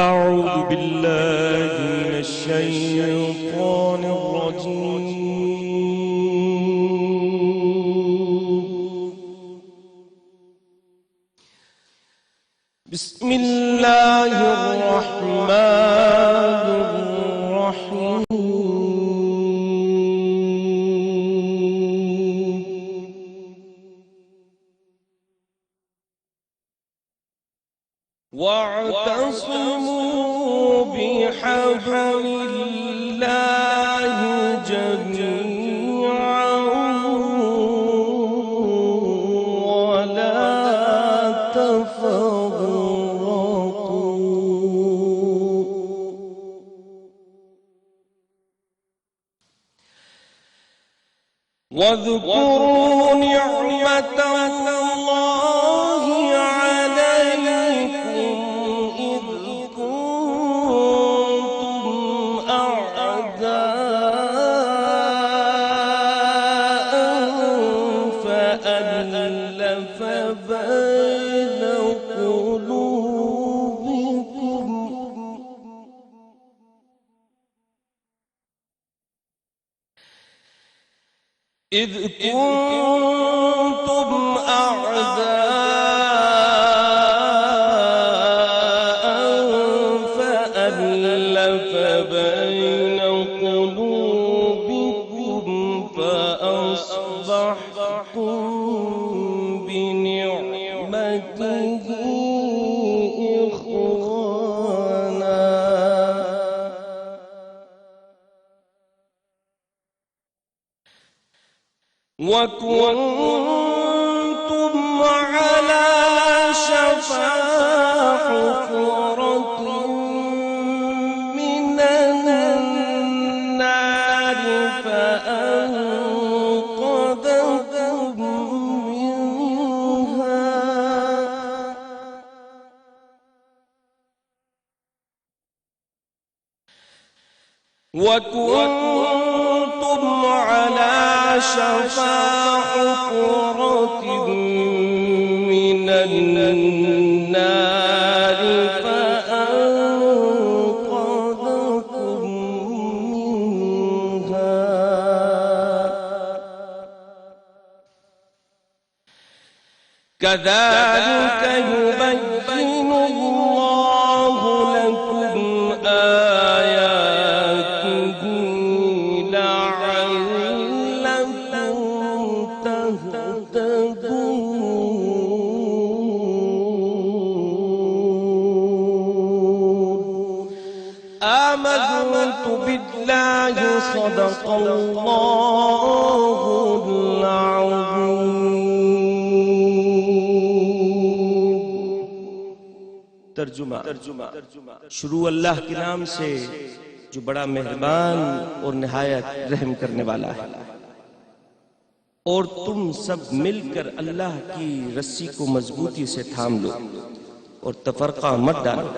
أعوذ بالله من الشيطان الرجيم. بسم الله الرحمن الرحيم. واعتصموا بحبل الله جميعا ولا تفرقوا واذكروا نعمة الله عليكم إذ كنتم أعداء فألف بين قلوبكم إذ كنتم أعداء فألف بين قلوبكم فأصبحتم بنعمته إخوانا وكنتم على شفا حفرة من النار فأنقذكم منها وكنتم على شفا حفرة من النار فأنقذكم منها كذلك يبين الله لكم آياته لعلكم تهتدون. آمنت بالله صدق الله العظيم. ترجمہ شروع اللہ کے نام سے جو بڑا مہربان اور نہایت رحم کرنے والا ہے. اور تم سب مل کر اللہ کی رسی کو مضبوطی سے تھام لو اور تفرقہ مت ڈالو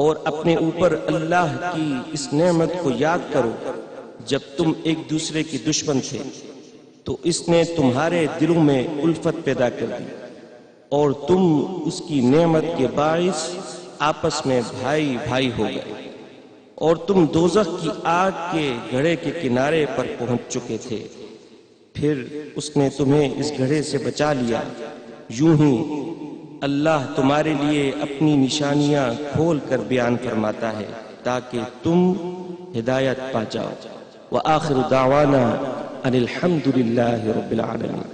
اور اپنے اوپر اللہ کی اس نعمت کو یاد کرو جب تم ایک دوسرے کے دشمن تھے تو اس نے تمہارے دلوں میں الفت پیدا کر دی اور تم اس کی نعمت کے باعث آپس میں بھائی بھائی ہو گئے اور تم دوزخ کی آگ کے گھڑے کے کنارے پر پہنچ چکے تھے. پھر اس نے تمہیں اس گھڑے سے بچا لیا. یوں ہی اللہ تمہارے لیے اپنی نشانیاں کھول کر بیان فرماتا ہے تاکہ تم ہدایت پا جاؤ. وآخر دعوانا ان الحمدللہ رب العالمین.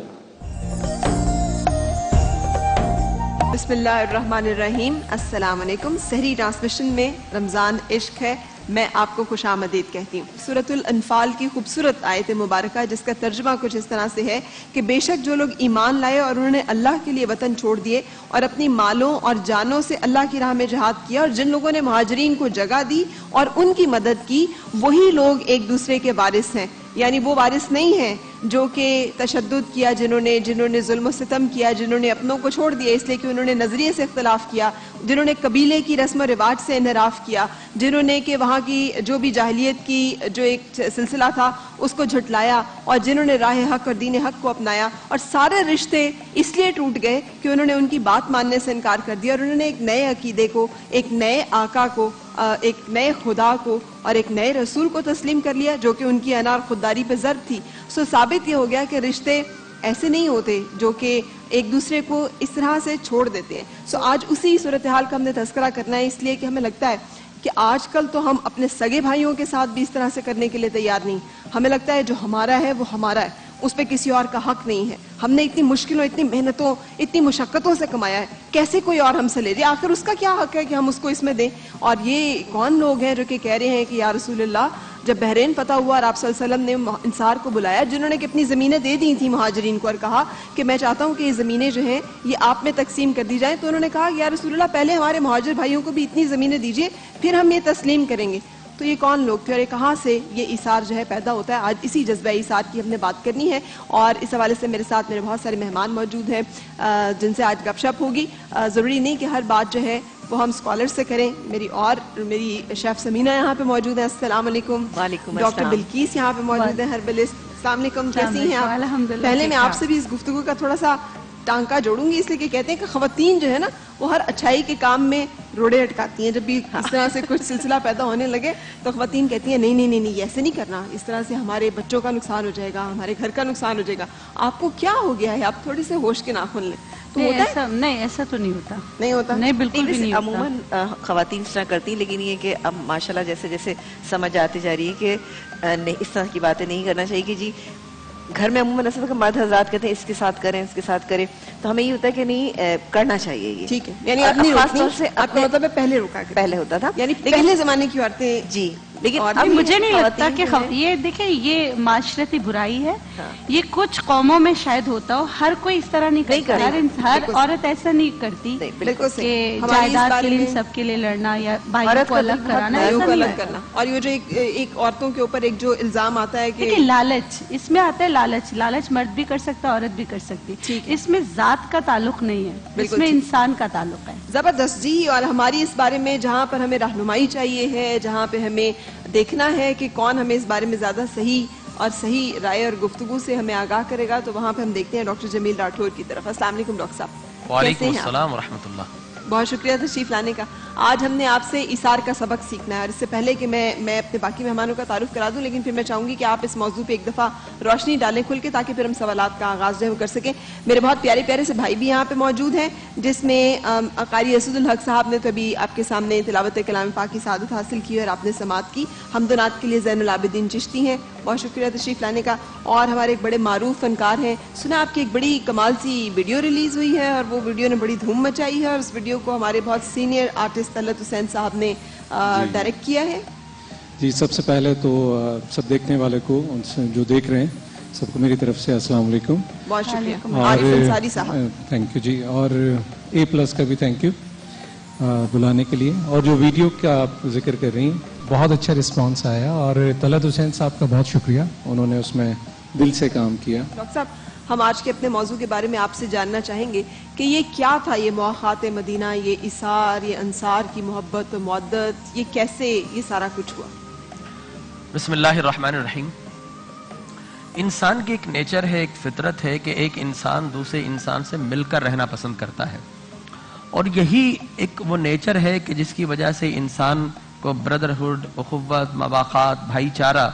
بسم اللہ الرحمن الرحیم. السلام علیکم. سحری ٹرانسمیشن میں رمضان عشق ہے میں آپ کو خوش آمدید کہتی ہوں. سورۃ الانفال کی خوبصورت آیت مبارکہ جس کا ترجمہ کچھ اس طرح سے ہے کہ بے شک جو لوگ ایمان لائے اور انہوں نے اللہ کے لیے وطن چھوڑ دیے اور اپنی مالوں اور جانوں سے اللہ کی راہ میں جہاد کیا اور جن لوگوں نے مہاجرین کو جگہ دی اور ان کی مدد کی وہی لوگ ایک دوسرے کے وارث ہیں. یعنی وہ وارث نہیں ہیں جو کہ تشدد کیا، جنہوں نے ظلم و ستم کیا، جنہوں نے اپنوں کو چھوڑ دیا اس لیے کہ انہوں نے نظریے سے اختلاف کیا، جنہوں نے قبیلے کی رسم و رواج سے انحراف کیا، جنہوں نے کہ وہاں کی جو بھی جاہلیت کی جو ایک سلسلہ تھا اس کو جھٹلایا، اور جنہوں نے راہ حق اور دین حق کو اپنایا، اور سارے رشتے اس لیے ٹوٹ گئے کہ انہوں نے ان کی بات ماننے سے انکار کر دیا، اور انہوں نے ایک نئے عقیدے کو، ایک نئے آقا کو، ایک نئے خدا کو اور ایک نئے رسول کو تسلیم کر لیا جو کہ ان کی انا اور خودداری پہ ضرب تھی۔ سو ثابت یہ ہو گیا کہ رشتے ایسے نہیں ہوتے جو کہ ایک دوسرے کو اس طرح سے چھوڑ دیتے ہیں۔ سو آج اسی صورتحال کا ہم نے تذکرہ کرنا ہے، اس لیے کہ ہمیں لگتا ہے کہ آج کل تو ہم اپنے سگے بھائیوں کے ساتھ بھی اس طرح سے کرنے کے لیے تیار نہیں۔ ہمیں لگتا ہے جو ہمارا ہے وہ ہمارا ہے، اس پہ کسی اور کا حق نہیں ہے۔ ہم نے اتنی مشکلوں، اتنی محنتوں، اتنی مشقتوں سے کمایا ہے، کیسے کوئی اور ہم سے لے جائے؟ آخر اس کا کیا حق ہے کہ ہم اس کو اس میں دیں؟ اور یہ کون لوگ ہیں جو کہ کہہ رہے ہیں کہ یا رسول اللہ، جب بحرین فتح ہوا اور آپ صلی اللہ علیہ وسلم نے انصار کو بلایا جنہوں نے کہ اپنی زمینیں دے دی تھیں مہاجرین کو، اور کہا کہ میں چاہتا ہوں کہ یہ زمینیں جو ہیں یہ آپ میں تقسیم کر دی جائیں، تو انہوں نے کہا یا رسول اللہ پہلے ہمارے مہاجر بھائیوں کو بھی اتنی زمینیں دیجیے پھر ہم یہ تسلیم کریں گے۔ تو یہ کون لوگ تھے اور یہ کہاں سے یہ ایثار جو ہے پیدا ہوتا ہے؟ آج اسی جذبہ ایثار کی ہم نے بات کرنی ہے، اور اس حوالے سے میرے ساتھ میرے بہت سارے مہمان موجود ہیں جن سے آج گپ شپ ہوگی۔ ضروری نہیں کہ ہر بات جو ہے وہ ہم اسکالر سے کریں۔ میری شیف سمینہ یہاں پہ موجود ہیں، السلام علیکم۔ وعلیکم السلام۔ ڈاکٹر بلقیس یہاں پہ موجود ہیں، ہربلسٹ۔ السلام علیکم، کیسی ہیں آپ؟ الحمدللہ۔ پہلے میں آپ سے بھی اس گفتگو کا تھوڑا سا ٹانکا جوڑوں گی، اس لیے کہ کہتے ہیں کہ خواتین جو ہے نا وہ ہر اچھائی کے کام میں روڑے اٹکاتی ہیں۔ جب بھی اس طرح سے کچھ سلسلہ پیدا ہونے لگے تو خواتین کہتی ہیں نہیں نہیں نہیں نہیں ایسے نہیں کرنا، اس طرح سے ہمارے بچوں کا نقصان ہو جائے گا، ہمارے گھر کا نقصان ہو جائے گا۔ آپ کو کیا ہو گیا ہے؟ آپ تھوڑے سے ہوش کے ناخن لیں۔ تو ہوتا ہے؟ نہیں، ایسا تو نہیں ہوتا، نہیں ہوتا، نہیں بالکل بھی نہیں ہوتا۔ عموماً خواتین اس طرح کرتی، لیکن یہ کہ اب ماشاءاللہ جیسے جیسے سمجھ آتی جا رہی ہے کہ اس طرح کی باتیں نہیں کرنا چاہیے کہ جی گھر میں عموماً ایسا کہ مرد حضرات کہتے ہیں اس کے ساتھ کریں، اس کے ساتھ کریں، تو ہمیں یہ ہوتا ہے کہ نہیں کرنا چاہیے یہ۔ ٹھیک ہے، یعنی آپ نہیں خاص طور سے آپ کا مطلب ہے پہلے رکا کریں۔ پہلے ہوتا تھا، یعنی پہلے زمانے کی عورتیں جی، لیکن اب مجھے نہیں لگتا کہ یہ دیکھیں یہ معاشرتی برائی ہے، یہ کچھ قوموں میں شاید ہوتا ہو، ہر کوئی اس طرح نہیں کرتا، ہر عورت ایسا نہیں کرتی کہ جائیداد کے لیے سب کے لیے لڑنا یا بھائیوں کو الگ کرانا، ایسا نہیں کرنا۔ اور یہ جو ایک عورتوں کے اوپر ایک جو الزام آتا ہے کہ لالچ، اس میں آتا ہے لالچ، لالچ مرد بھی کر سکتا ہے، عورت بھی کر سکتی، اس میں ذات کا تعلق نہیں ہے، اس میں انسان کا تعلق ہے۔ زبردست جی، اور ہماری اس بارے میں جہاں پر ہمیں رہنمائی چاہیے ہے، جہاں پہ ہمیں دیکھنا ہے کہ کون ہمیں اس بارے میں زیادہ صحیح رائے اور گفتگو سے ہمیں آگاہ کرے گا، تو وہاں پہ ہم دیکھتے ہیں ڈاکٹر جمیل راٹھور کی طرف۔ السلام علیکم ڈاکٹر صاحب۔ وعلیکم السلام ورحمۃ اللہ۔ بہت شکریہ تشریف لانے کا۔ آج ہم نے آپ سے ایثار کا سبق سیکھنا ہے، اور اس سے پہلے کہ میں اپنے باقی مہمانوں کا تعارف کرا دوں، لیکن پھر میں چاہوں گی کہ آپ اس موضوع پہ ایک دفعہ روشنی ڈالیں کھل کے، تاکہ پھر ہم سوالات کا آغاز جو ہے وہ کر سکیں۔ میرے بہت پیارے پیارے سے بھائی بھی یہاں پہ موجود ہیں، جس میں قاری اسد الحق صاحب نے تو ابھی آپ کے سامنے تلاوت کلام پاک کی سعادت حاصل کی اور آپ نے سماعت کی۔ حمد و نعت کے لیے زین العابدین چشتی ہیں، بہت شکریہ تشریف لانے کا۔ اور ہمارے ایک بڑے معروف فنکار ہیں، سنا آپ کی ایک بڑی کمال سی ویڈیو ریلیز ہوئی ہے، اور وہ ویڈیو نے بڑی دھوم مچائی ہے، اور اس ویڈیو کو ہمارے بہت سینئر آرٹسٹ طلعت حسین صاحب نے ڈائریکٹ کیا ہے۔ جی، سب سے پہلے تو سب دیکھنے والے کو، ان سے جو دیکھ رہے ہیں سب کو میری طرف سے السلام علیکم۔ بہت شکریہ عارف انصاری صاحب۔ تھینک یو جی، اور A+ کا بھی تھینک یو بلانے کے لیے۔ اور جو ویڈیو کا آپ ذکر کر رہی ہیں بہت اچھا رسپانس آیا، اور طلعت حسین صاحب کا بہت شکریہ، انہوں نے اس میں دل سے کام کیا۔ ڈاکٹر صاحب، ہم آج کے اپنے موضوع کے بارے میں آپ سے جاننا چاہیں گے کہ یہ کیا تھا، یہ مواخات مدینہ، یہ ایثار، یہ انصار کی محبت و مودت، یہ کیسے یہ سارا کچھ ہوا؟ بسم اللہ الرحمن الرحیم۔ انسان کی ایک نیچر ہے، ایک فطرت ہے کہ ایک انسان دوسرے انسان سے مل کر رہنا پسند کرتا ہے، اور یہی ایک وہ نیچر ہے کہ جس کی وجہ سے انسان کو بردرہڈ، اخوت، مواخات، بھائی چارہ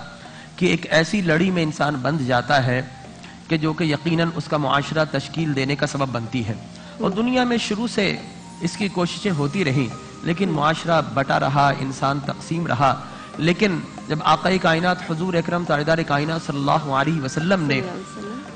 کی ایک ایسی لڑی میں انسان بندھ جاتا ہے کہ جو کہ یقیناً اس کا معاشرہ تشکیل دینے کا سبب بنتی ہے۔ اور دنیا میں شروع سے اس کی کوششیں ہوتی رہیں، لیکن معاشرہ بٹا رہا، انسان تقسیم رہا۔ لیکن جب آقا کائنات حضور اکرم تاجدار کائنات صلی اللہ علیہ وسلم نے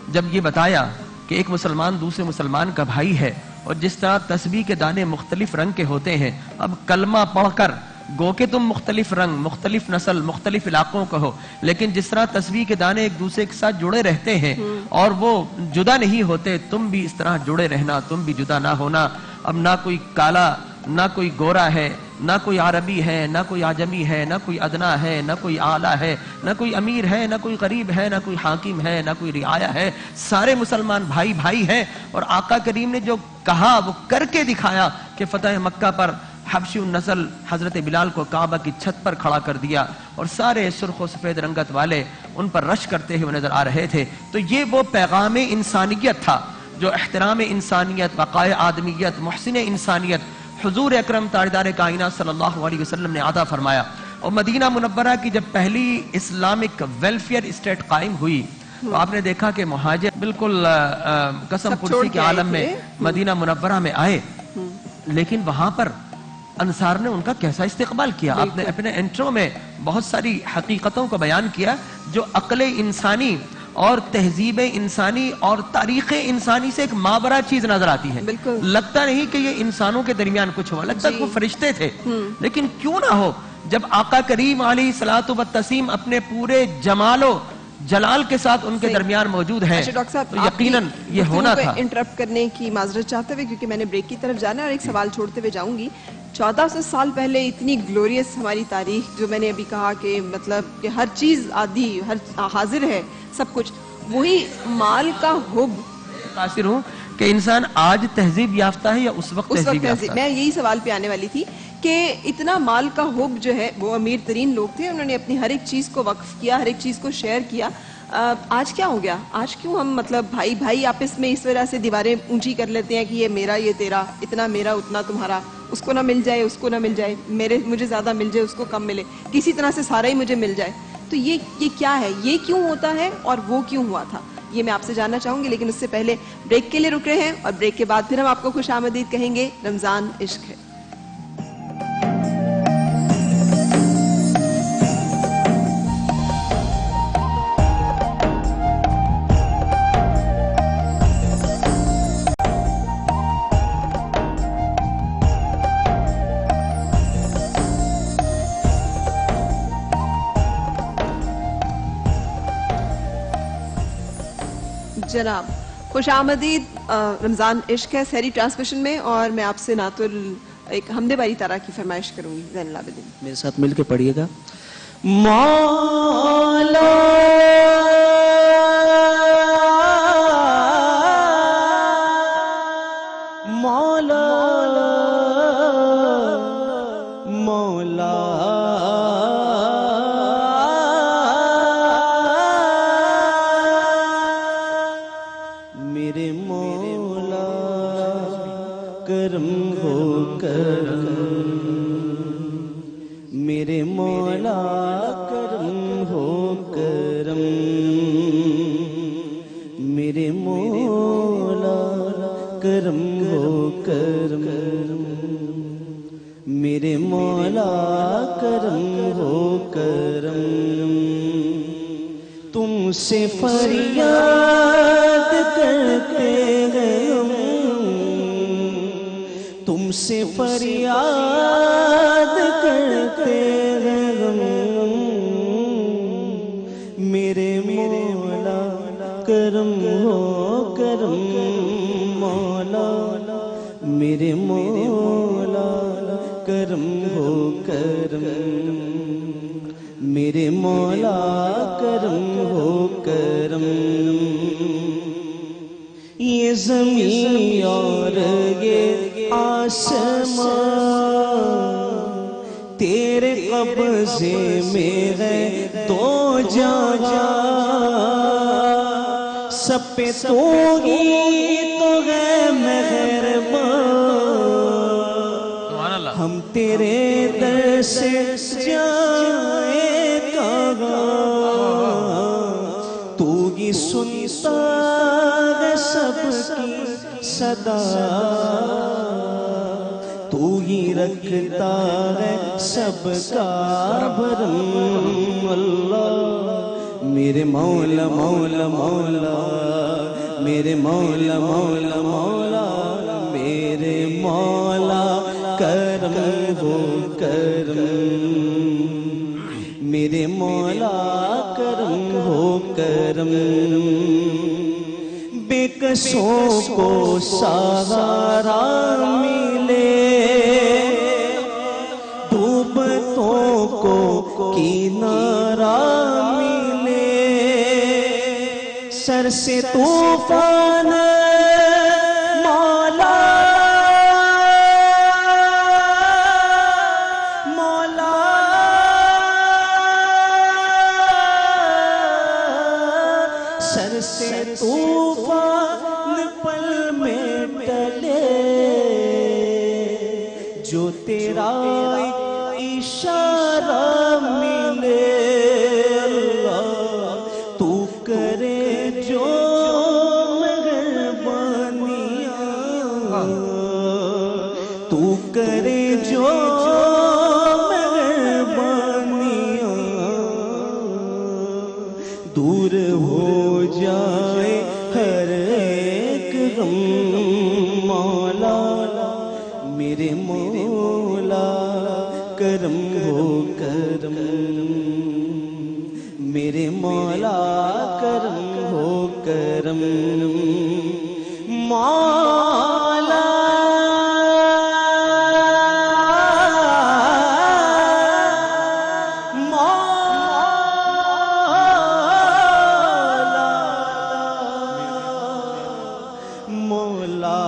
جب یہ بتایا کہ ایک مسلمان دوسرے مسلمان کا بھائی ہے، اور جس طرح تسبیح کے دانے مختلف رنگ کے ہوتے ہیں، اب کلمہ پڑھ کر گو کہ تم مختلف رنگ، مختلف نسل، مختلف علاقوں کا ہو، لیکن جس طرح تسبیح کے دانے ایک دوسرے کے ساتھ جڑے رہتے ہیں اور وہ جدا نہیں ہوتے، تم بھی اس طرح جڑے رہنا، تم بھی جدا نہ ہونا۔ اب نہ کوئی کالا نہ کوئی گورا ہے، نہ کوئی عربی ہے، نہ کوئی عجمی ہے، نہ کوئی ادنا ہے، نہ کوئی اعلیٰ ہے، نہ کوئی امیر ہے، نہ کوئی غریب ہے، نہ کوئی حاکم ہے، نہ کوئی رعایا ہے، سارے مسلمان بھائی بھائی ہیں. اور آقا کریم نے جو کہا وہ کر کے دکھایا کہ فتح مکہ پر حبشی النسل حضرت بلال کو کعبہ کی چھت پر کھڑا کر دیا اور سارے سرخ و سفید رنگت والے ان پر رش کرتے ہوئے نظر آ رہے تھے. تو یہ وہ پیغام انسانیت تھا جو احترام انسانیت، بقائے آدمیت، محسن انسانیت حضور اکرم تاجدار کائنات صلی اللہ علیہ وسلم نے عطا فرمایا. اور مدینہ منورہ کی جب پہلی اسلامک ویلفیئر اسٹیٹ قائم ہوئی تو آپ نے دیکھا کہ مہاجر بالکل قسم پرسی کے عالم میں مدینہ منورہ میں آئے، لیکن وہاں پر انصار نے ان کا کیسا استقبال کیا. آپ نے اپنے انٹرو میں بہت ساری حقیقتوں کو بیان کیا جو عقل انسانی اور تہذیب انسانی اور تاریخ انسانی سے ایک مابرہ چیز نظر آتی ہے. لگتا نہیں کہ یہ انسانوں کے درمیان کچھ ہوا، لگتا کہ وہ فرشتے تھے. لیکن کیوں نہ ہو، جب آقا کریم علیہ الصلوۃ والتسلیم اپنے پورے جمال و جلال کے ساتھ ان کے درمیان موجود ہیں تو یقیناً یہ ہونا تھا. انٹرپٹ کرنے کی معذرت چاہتے ہوئے کیونکہ میں نے بریک کی طرف جانا ہے اور ایک سوال چھوڑتے ہوئے جاؤں گی. 1400 سال پہلے اتنی گلوریس ہماری تاریخ، جو میں نے ابھی کہا کہ مطلب کہ ہر چیز عادی، ہر حاضر ہے، سب کچھ، وہی مال کا حب. متاثر ہوں کہ انسان آج تہذیب یافتہ ہے یا اس وقت تہذیب یافتہ ہے. میں یہی سوال پہ آنے والی تھی کہ اتنا مال کا حب جو ہے، وہ امیر ترین لوگ تھے، انہوں نے اپنی ہر ایک چیز کو وقف کیا، ہر ایک چیز کو شیئر کیا. آج کیا ہو گیا؟ آج کیوں ہم مطلب بھائی بھائی آپس میں اس وجہ سے دیواریں اونچی کر لیتے ہیں کہ یہ میرا، یہ تیرا، اتنا میرا اتنا تمہارا، اس کو نہ مل جائے، اس کو نہ مل جائے، مجھے زیادہ مل جائے، اس کو کم ملے، کسی طرح سے سارا ہی مجھے مل جائے. تو یہ کیا ہے؟ یہ کیوں ہوتا ہے اور وہ کیوں ہوا تھا؟ یہ میں آپ سے جاننا چاہوں گی، لیکن اس سے پہلے بریک کے لیے رک رہے ہیں اور بریک کے بعد پھر ہم آپ کو خوش آمدید کہیں گے. رمضان عشق ہے. جناب خوش آمدید. رمضان عشق ہے سحری ٹرانسمیشن میں، اور میں آپ سے نعت ایک حمد باری تعالیٰ کی فرمائش کروں گی. زین العابدین میرے ساتھ مل کے پڑھیے گا. مولا مولا مولا میرے مولا کرم ہو کرم، میرے مولا کرم ہو کرم، میرے مولا کرم ہو کرم، میرے مولا کرم ہو کرم. تم سے فریاد کرتے ہیں ہم، تم سے فریاد کرتے ہیں ہم، میرے مولا کرم ہو کرم، مولا میرے مولا کرم ہو کرم، میرے مولا کرم ہو کرم. یہ زمین اور یہ آسمان تیرے قبضے میں ہے تو جہاں، سب پہ تو ہی تو ہے مہربان. ہم تیرے در سے جائیں کہاں، تو ہی سنتا ہے سب کی صدا، تو ہی رکھتا ہے سب کا بھرم. اللہ میرے مولا مولا مولا، میرے مولا مولا مولا، میرے مولا کرم ہو کرم، میرے مولا کرم ہو کرم. بے کسوں کو سہارا ملے، الفتوں کو کنارہ ملے، سر سے طوفان مولا مولا سر سے طوفان پل میں ٹلے، جو تیرا اشارہ ملے، اللہ تو کرے جو مہربانیاں، تو کرے جو مہربانیاں، دور ہو جائے ہر ایک غم، مولا میرے مولا کرم ہو کرم، میرے مولا کرم ہو کرم، مولا مولا